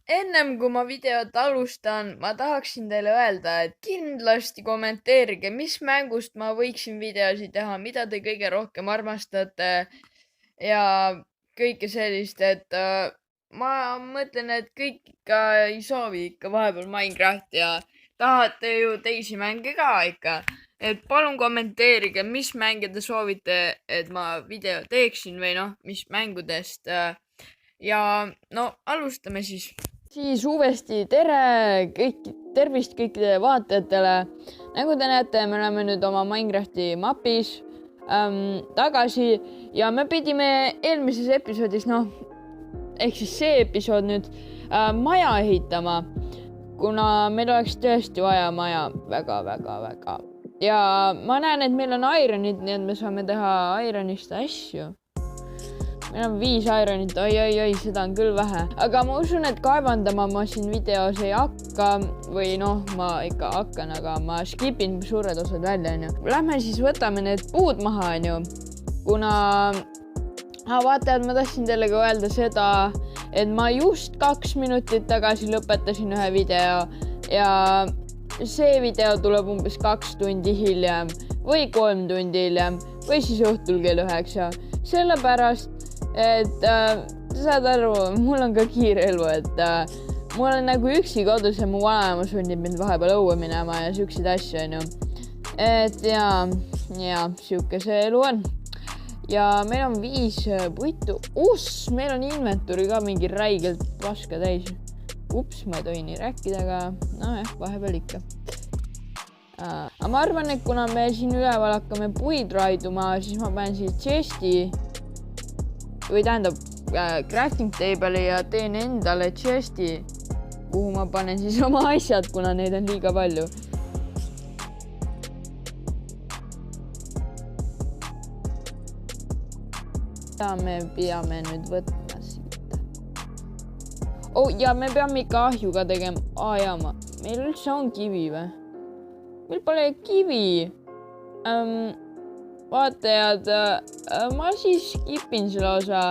Ennem kui ma videot alustan, ma tahaksin teile öelda, et kindlasti kommenteerige, mis mängust ma võiksin videosid teha, mida te kõige rohkem armastate ja kõike sellist, et ma mõtlen, et kõik ikka ei soovi ikka vahepeal Minecrafti ja tahate ju teisi mänge ka ikka. Et palun kommenteerige, mis mänge te soovite, et ma video teeksin või mis mängudest. Ja no alustame siis. Siis uuesti tervist kõikidele vaatajatele. Nagu te näete, me oleme nüüd oma Minecrafti mapis tagasi ja me pidime eelmises episoodis, ehk siis see episood nüüd maja ehitama, kuna meil oleks tõesti vaja maja väga. Ja ma näen, et meil on ironid, nii et me saame teha ironist asju. Meil on 5 ironit, oi, seda on küll vähe. Aga ma usun, et kaevandama ma siin videos ei hakka või ma ikka hakkan, aga ma skipin suured osad välja. Lähme siis võtame need puud maha, kuna vaatajad, ma tahtsin teile ka öelda seda, et ma just 2 minutit tagasi lõpetasin ühe video ja see video tuleb umbes 2 tundi hiljem või 3 tundi hiljem või siis õhtul kell 9. Sellepärast, et saad aru, mul on ka kiire elu, et mul on nagu üksi kodus ja mu vanaema sunnib mind vahepeal õue minema ja siukseid asju, Et ja siuke see elu on. Ja meil on 5 puitu. Meil on inventuuri ka mingi räigelt paska täis. Ups, ma ei tohi nii rääkida, aga vahepeal ikka. Aga ma arvan, et kuna me siin üleval hakkame puid raiduma, siis ma panen siia chesti või tähendab crafting table'i ja teen endale chesti, kuhu ma panen siis oma asjad, kuna neid on liiga palju. Ja me peame nüüd võtma siit. Ja me peame ikka ahjuga tegema. Meil üldse on kivi või? Meil pole kivi. Vaatajad, ma siis skipin selle osa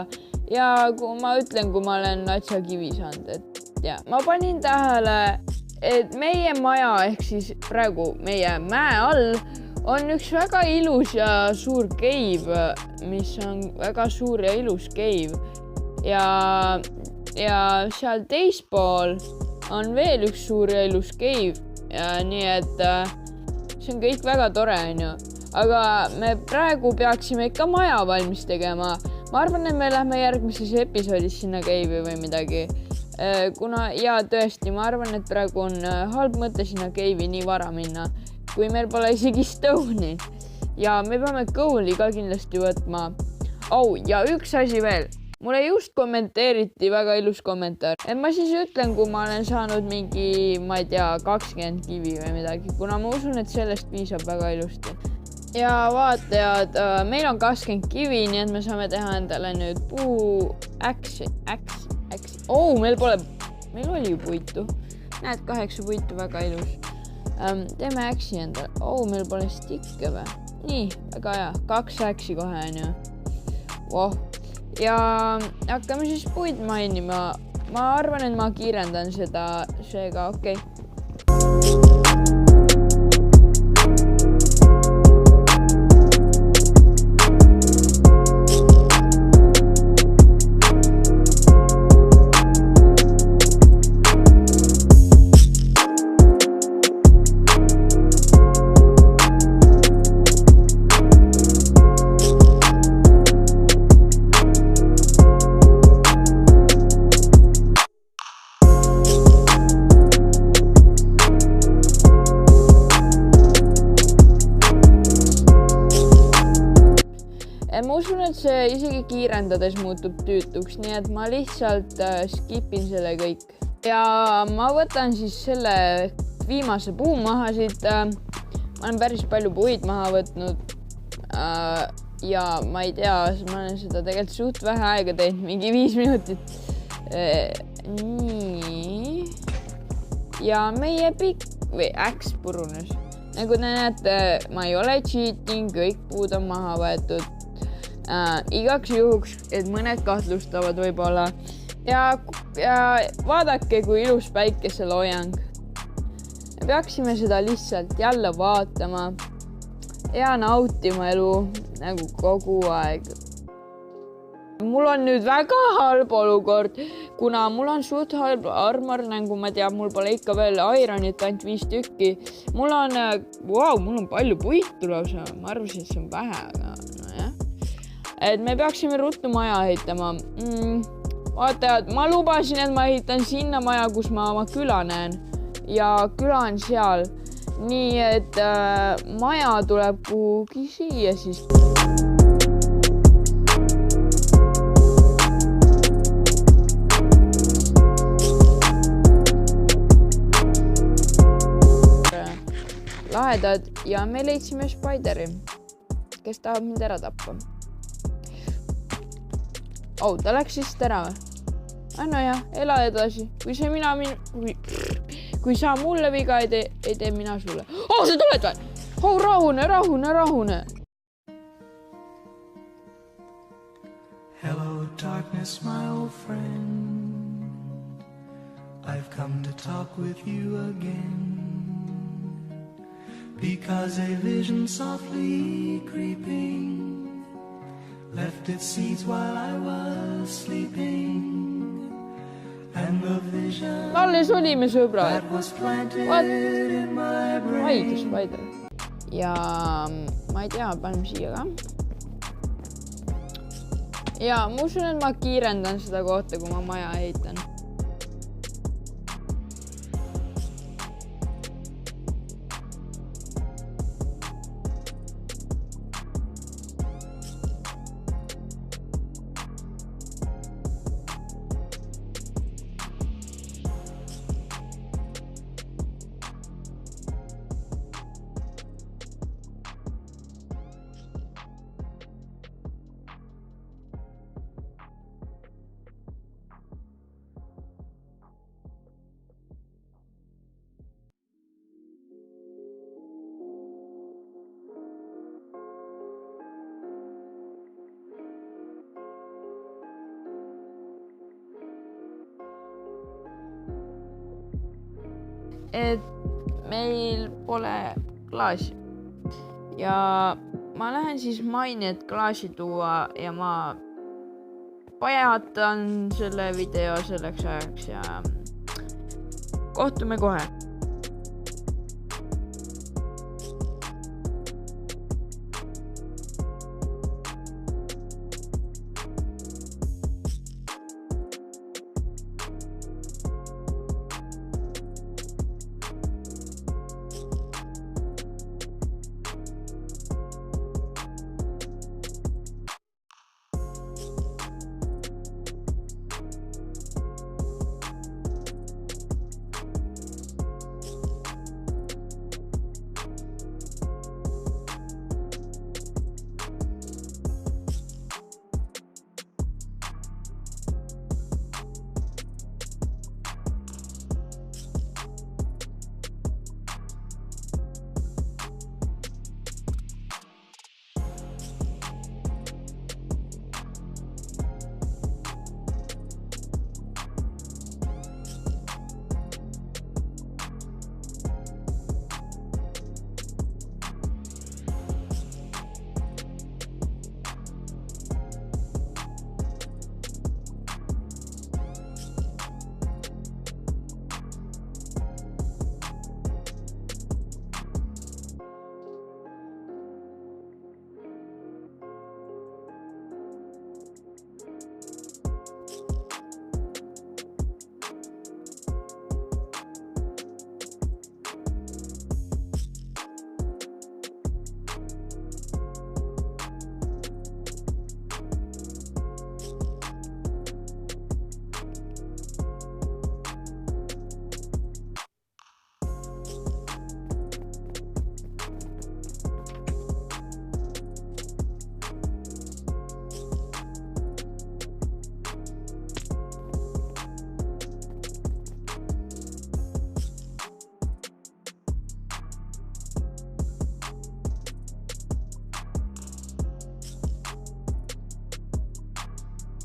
ja kui ma ütlen, kui ma olen natsa kivi saanud, et ma panin tähele, et meie maja ehk siis praegu meie mäe all on üks väga ilus ja suur cave, mis on väga suur ja ilus cave ja seal teispool on veel üks suur ja ilus cave ja nii et see on kõik väga tore, Aga me praegu peaksime ikka maja valmis tegema. Ma arvan, et me lähme järgmises episoodis sinna cave'i või midagi. Tõesti, ma arvan, et praegu on halb mõte sinna cave'i nii vara minna, kui meil pole isegi stone'i. Ja me peame coal'i ka kindlasti võtma. Ja üks asi veel. Mulle just kommenteeriti väga ilus kommentaar. Et ma siis ütlen, kui ma olen saanud mingi, 20 kivi või midagi, kuna ma usun, et sellest piisab väga ilusti. Ja vaatajad, meil on 20 kivi, nii et me saame teha endale nüüd puu äksi. Meil oli ju puitu. Näed, 8 puitu, väga ilus. Teeme äksi endale. Meil pole stikke või? Nii, väga hea. 2 äksi kohe, Ja hakkame siis puid mainima. Ma arvan, et ma kiirendan seda, seega okei. Ma usun, et see isegi kiirendades muutub tüütuks, nii et ma lihtsalt skipin selle kõik. Ja ma võtan siis selle viimase puu maha siit. Ma olen päris palju puid maha võtnud. Ja ma ei tea, ma olen seda tegelikult suht vähe aega teinud, mingi 5 minutit. Nii. Ja meie pikk või äks purunes. Nagu te näete, ma ei ole cheating, kõik puud on maha võetud. Igaks juhuks, et mõned kahtlustavad võib-olla. Ja ja vaadake, kui ilus päikeseloojang. Me peaksime seda lihtsalt jälle vaatama ja nautima elu nagu kogu aeg. Mul on nüüd väga halb olukord, kuna mul on suht halb armor, nagu ma tean, mul pole ikka veel ironit ainult 5 tükki. Mul on palju puitu lausa, ma arvasin, et see on vähe, aga nojah. Et me peaksime ruttu maja ehitama. Vaatajad, ma lubasin, et ma ehitan sinna maja, kus ma oma küla näen. Ja küla on seal. Nii, et maja tuleb kuhugi siia siis. Lahedad ja me leidsime Spideri, kes tahab mind ära tappa. Ta läks siis ära või? No jah, ela edasi. Kui sa mulle viga ei tee mina sulle. Sa tuled või? Rahune. Hello darkness, my old friend. I've come to talk with you again. Because a vision softly creeping left its seeds while I was sleeping, and the vision that was planted in my brain. Ja ma ei tea, paneme siia ka. Ja ma usun, et ma kiirendan seda kohta, kui ma maja ehitan. Et meil pole klaasi ja ma lähen siis maini, et klaasi tuua ja ma pajatan selle video selleks ajaks ja kohtume kohe.